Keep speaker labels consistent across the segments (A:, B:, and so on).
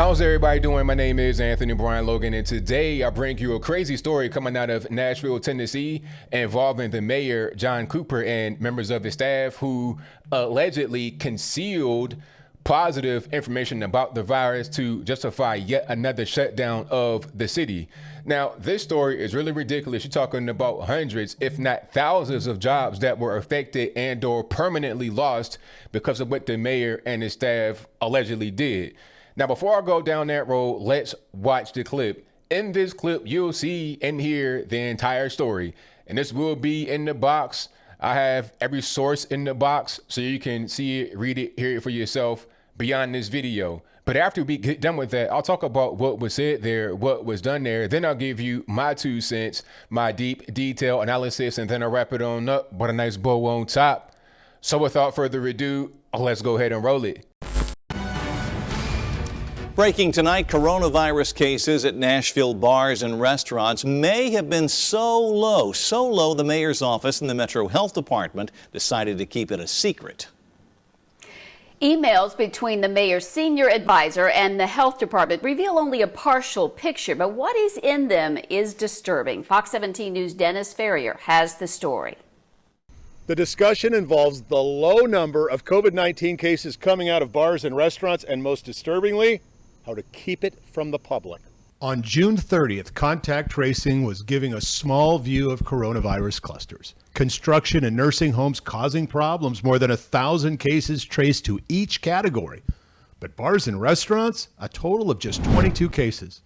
A: How's everybody doing? My name is Anthony Brian Logan, and today I bring you a crazy story coming out of Nashville, Tennessee, involving the mayor, John Cooper, and members of his staff who allegedly concealed positive information about the virus to justify yet another shutdown of the city. Now, this story is really ridiculous. You're talking about hundreds, if not thousands of jobs that were affected and or permanently lost because of what the mayor and his staff allegedly did. Now, before I go down that road, let's watch the clip. In this clip, you'll see and hear the entire story, and this will be in the box. I have every source in the box so you can see it, read it, hear it for yourself beyond this video. But after we get done with that, I'll talk about what was said there, what was done there. Then I'll give you my 2 cents, my deep detail analysis, and then I'll wrap it on up with a nice bow on top. So without further ado, let's go ahead and roll it.
B: Breaking tonight, coronavirus cases at Nashville bars and restaurants may have been so low the mayor's office and the Metro Health Department decided to keep it a secret.
C: Emails between the mayor's senior advisor and the health department reveal only a partial picture, but what is in them is disturbing. Fox 17 News' Dennis Ferrier has the story.
D: The discussion involves the low number of COVID-19 cases coming out of bars and restaurants, and most disturbingly, how to keep it from the public. On June 30th, contact tracing was giving a small view of coronavirus clusters. Construction and nursing homes causing problems, more than 1,000 cases traced to each category. But bars and restaurants, a total of just 22 cases.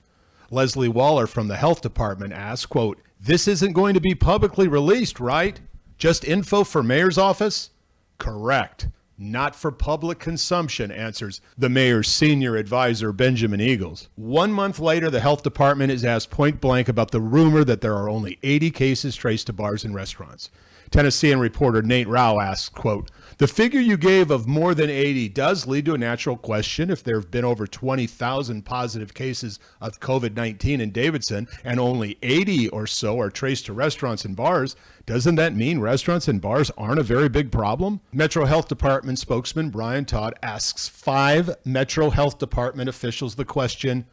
D: Leslie Waller from the health department asked, quote, "This isn't going to be publicly released, right? Just info for mayor's office?" Correct. Not for public consumption, answers the mayor's senior advisor, Benjamin Eagles. 1 month later, the health department is asked point blank about the rumor that there are only 80 cases traced to bars and restaurants. Tennessean reporter Nate Rao asks, quote, "The figure you gave of more than 80 does lead to a natural question. If there have been over 20,000 positive cases of COVID-19 in Davidson and only 80 or so are traced to restaurants and bars, doesn't that mean restaurants and bars aren't a very big problem?" Metro Health Department spokesman Brian Todd asks 5 Metro Health Department officials the question,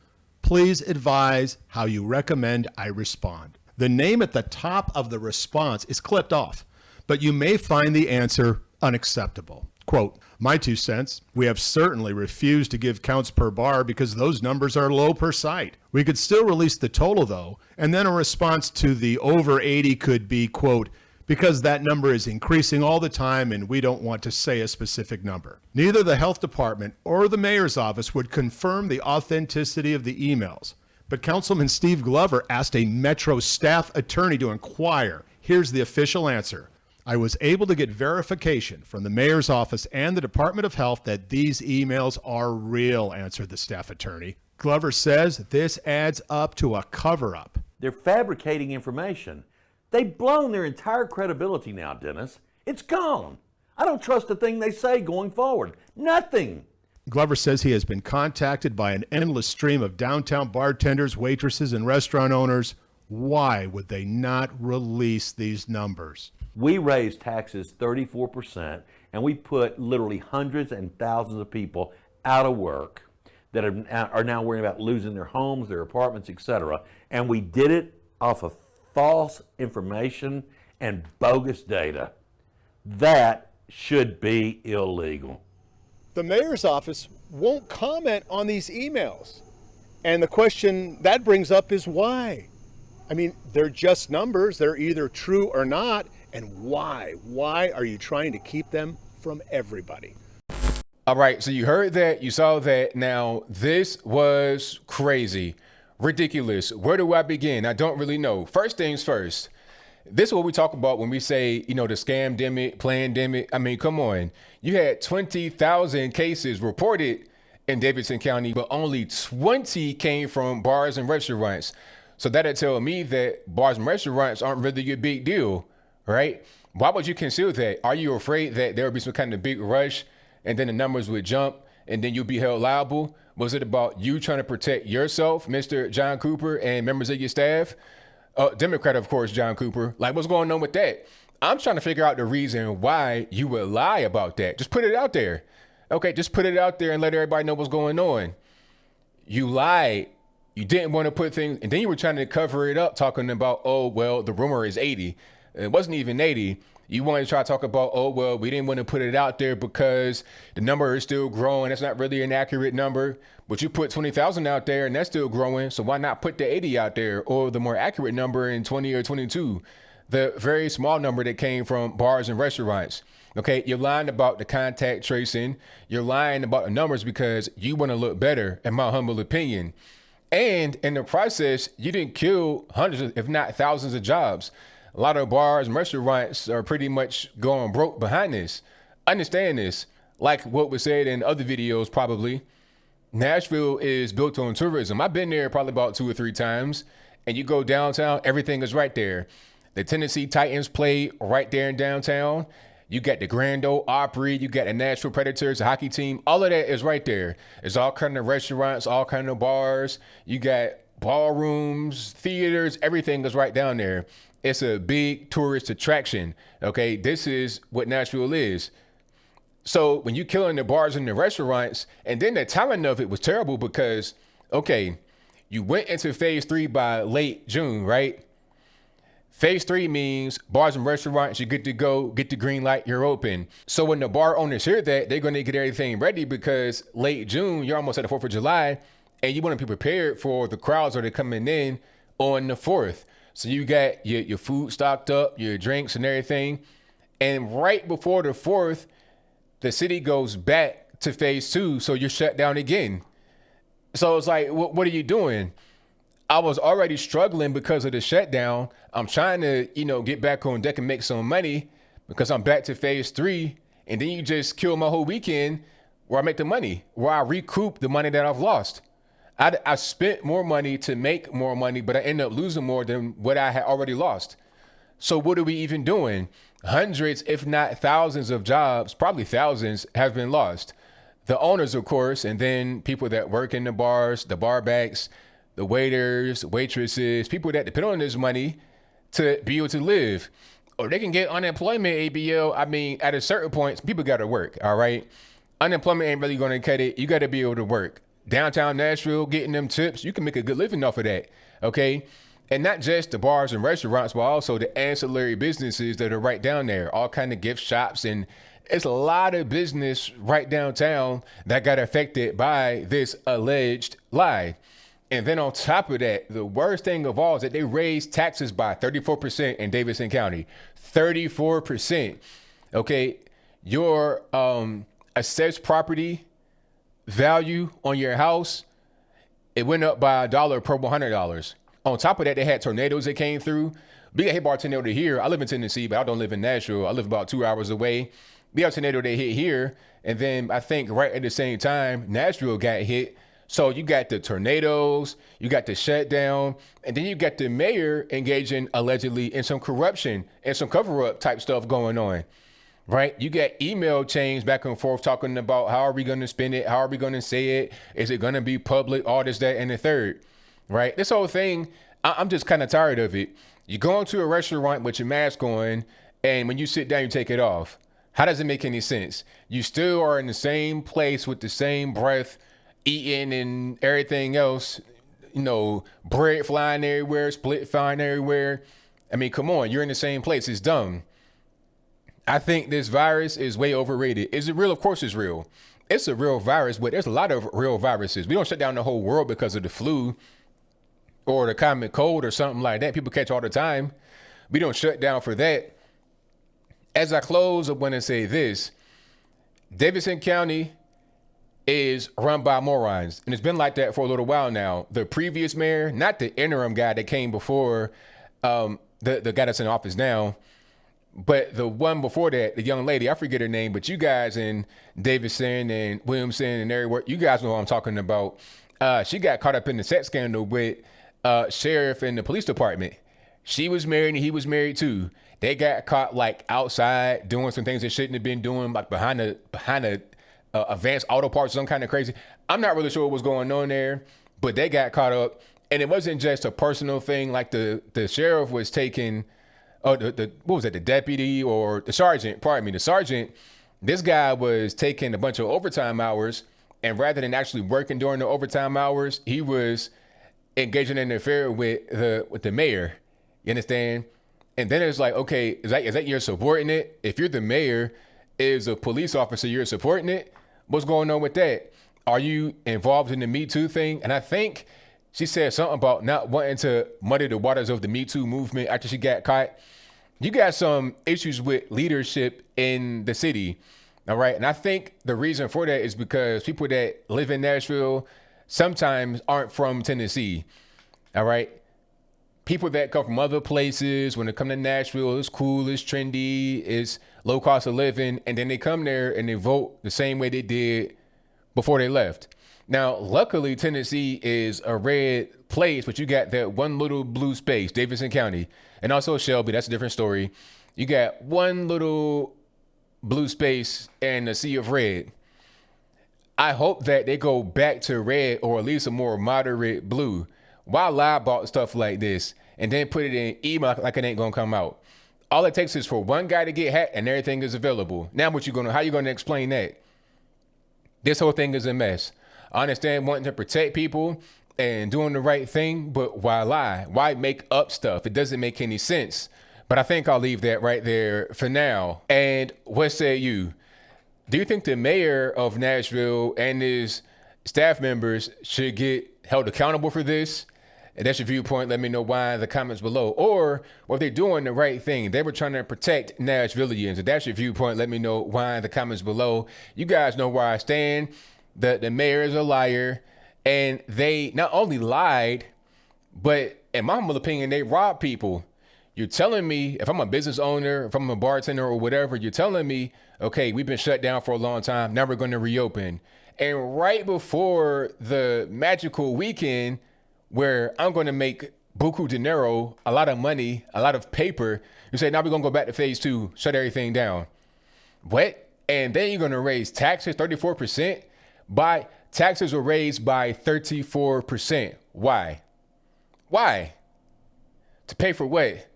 D: "Please advise how you recommend I respond." The name at the top of the response is clipped off, but you may find the answer unacceptable. Quote, "My 2 cents, we have certainly refused to give counts per bar because those numbers are low per site. We could still release the total though, and then a response to the over 80 could be, quote, because that number is increasing all the time and we don't want to say a specific number." Neither the health department or the mayor's office would confirm the authenticity of the emails. But Councilman Steve Glover asked a Metro staff attorney to inquire. Here's the official answer. "I was able to get verification from the mayor's office and the Department of Health that these emails are real," answered the staff attorney. Glover says this adds up to a cover-up.
E: They're fabricating information. They've blown their entire credibility now, Dennis. It's gone. I don't trust a thing they say going forward. Nothing.
D: Glover says he has been contacted by an endless stream of downtown bartenders, waitresses, and restaurant owners. Why would they not release these numbers?
E: We raised taxes 34%, and we put literally hundreds and thousands of people out of work that are now worrying about losing their homes, their apartments, etc. And we did it off of false information and bogus data. That should be illegal.
D: The mayor's office won't comment on these emails. And the question that brings up is why? I mean, they're just numbers. They're either true or not. And why? Why are you trying to keep them from everybody?
A: All right, so you heard that, you saw that. Now, this was crazy, ridiculous. Where do I begin? I don't really know. First things first. This is what we talk about when we say, the scam-demic, plan-demic. I mean, come on. You had 20,000 cases reported in Davidson County, but only 20 came from bars and restaurants. So that'd tell me that bars and restaurants aren't really a big deal, right? Why would you conceal that? Are you afraid that there would be some kind of big rush and then the numbers would jump and then you'll be held liable? Was it about you trying to protect yourself, Mr. John Cooper, and members of your staff? Democrat, of course, John Cooper. Like, what's going on with that? I'm trying to figure out the reason why you would lie about that. Just put it out there. Okay, just put it out there and let everybody know what's going on. You lied. You didn't want to put things, and then you were trying to cover it up, talking about, oh, well, the rumor is 80. It wasn't even 80. You wanted to try to talk about, oh, well, we didn't want to put it out there because the number is still growing. That's not really an accurate number. But you put 20,000 out there and that's still growing. So why not put the 80 out there, or the more accurate number in 20 or 22? The very small number that came from bars and restaurants. Okay, you're lying about the contact tracing. You're lying about the numbers because you want to look better, in my humble opinion. And in the process, you didn't kill hundreds, if not thousands of jobs. A lot of bars and restaurants are pretty much going broke behind this. Understand this, like what was said in other videos probably. Nashville is built on tourism. I've been there probably about 2 or 3 times, and you go downtown, everything is right there. The Tennessee Titans play right there in downtown. You got the Grand Ole Opry, you got the Nashville Predators, the hockey team. All of that is right there. There's all kind of restaurants, all kind of bars. You got ballrooms, theaters, everything is right down there. It's a big tourist attraction. Okay, this is what Nashville is. So when you killing the bars and the restaurants, and then the timing of it was terrible because, okay, you went into phase 3 by late June, right? Phase 3 means bars and restaurants, you're good to go, get the green light, you're open. So when the bar owners hear that, they're going to get everything ready because late June, you're almost at the 4th of July, and you want to be prepared for the crowds that are coming in on the 4th. So you got your food stocked up, your drinks and everything. And right before the 4th, the city goes back to phase 2, so you're shut down again. So it's like, what are you doing? I was already struggling because of the shutdown. I'm trying to, get back on deck and make some money because I'm back to phase 3. And then you just kill my whole weekend where I make the money, where I recoup the money that I've lost. I spent more money to make more money, but I end up losing more than what I had already lost. So what are we even doing? Hundreds, if not thousands of jobs, probably thousands, have been lost. The owners, of course, and then people that work in the bars, the bar backs, the waiters, waitresses, people that depend on this money to be able to live. Or they can get unemployment, ABL. I mean, at a certain point, people got to work, all right? Unemployment ain't really going to cut it. You got to be able to work. Downtown Nashville, getting them tips, you can make a good living off of that, okay? And not just the bars and restaurants, but also the ancillary businesses that are right down there, all kind of gift shops. And it's a lot of business right downtown that got affected by this alleged lie. And then on top of that, the worst thing of all is that they raised taxes by 34% in Davidson County. 34%. Okay, your assessed property value on your house, it went up by $1 per $100. On top of that, they had tornadoes that came through. We got hit by a tornado here. I live in Tennessee, but I don't live in Nashville. I live about 2 hours away. We had a tornado that hit here. And then I think right at the same time, Nashville got hit. So you got the tornadoes, you got the shutdown, and then you got the mayor engaging allegedly in some corruption and some cover-up type stuff going on, right? You got email chains back and forth talking about how are we going to spend it? How are we going to say it? Is it going to be public? All this, that, and the third, right? This whole thing, I'm just kind of tired of it. You go into a restaurant with your mask on, and when you sit down, you take it off. How does it make any sense? You still are in the same place with the same breath, eating and everything else, bread flying everywhere, split flying everywhere. I mean, come on, you're in the same place. It's dumb. I think this virus is way overrated. Is it real? Of course it's real. It's a real virus, but there's a lot of real viruses. We don't shut down the whole world because of the flu or the common cold or something like that. People catch all the time. We don't shut down for that. As I close, I want to say this. Davidson County is run by morons, and it's been like that for a little while now. The previous mayor, not the interim guy that came before the guy that's in office now, but the one before that, the young lady, I forget her name, but you guys in Davidson and Williamson and everywhere, you guys know what I'm talking about. She got caught up in the sex scandal with sheriff and the police department. She was married and he was married too. They got caught like outside doing some things they shouldn't have been doing, like behind a advanced auto parts, some kind of crazy. I'm not really sure what was going on there, but they got caught up. And it wasn't just a personal thing. Like the sheriff was taking, what was it, the deputy or the sergeant, the sergeant, this guy was taking a bunch of overtime hours And rather than actually working during the overtime hours, he was engaging in an affair with the mayor. You understand? And then it's like, okay, is that your subordinate? If you're the mayor, is a police officer, you're supporting it? What's going on with that? Are you involved in the Me Too thing? And I think she said something about not wanting to muddy the waters of the Me Too movement after she got caught. You got some issues with leadership in the city, all right? And I think the reason for that is because people that live in Nashville sometimes aren't from Tennessee, all right? People that come from other places, when they come to Nashville, it's cool, it's trendy, it's low cost of living, and then they come there and they vote the same way they did before they left. Now, luckily, Tennessee is a red place, but you got that one little blue space, Davidson County, and also Shelby. That's a different story. You got one little blue space and a sea of red. I hope that they go back to red or at least a more moderate blue. Why lie about stuff like this and then put it in email like it ain't gonna come out? All it takes is for one guy to get hacked and everything is available. Now how you gonna explain that? This whole thing is a mess. I understand wanting to protect people and doing the right thing, but why lie? Why make up stuff? It doesn't make any sense. But I think I'll leave that right there for now. And what say you? Do you think the mayor of Nashville and his staff members should get held accountable for this? And that's your viewpoint. Let me know why in the comments below. Or were they doing the right thing? They were trying to protect Nashvillians. If that's your viewpoint, let me know why in the comments below. You guys know where I stand. The mayor is a liar. And they not only lied, but in my humble opinion, they robbed people. You're telling me, if I'm a business owner, if I'm a bartender or whatever, you're telling me, okay, we've been shut down for a long time. Now we're going to reopen. And right before the magical weekend where I'm going to make buku dinero, a lot of money, a lot of paper, you say, now we're going to go back to phase 2, shut everything down. What? And then you're going to raise taxes 34%? Taxes were raised by 34%. Why? Why? To pay for what?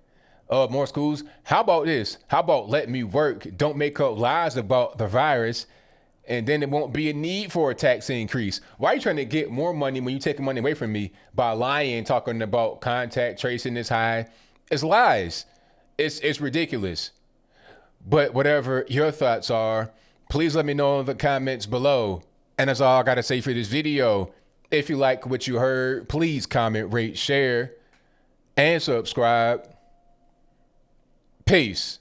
A: More schools? How about this? How about let me work? Don't make up lies about the virus, and then it won't be a need for a tax increase. Why are you trying to get more money when you take money away from me by lying, talking about contact tracing is high? It's lies. It's ridiculous. But whatever your thoughts are, please let me know in the comments below. And that's all I got to say for this video. If you like what you heard, please comment, rate, share, and subscribe. Peace.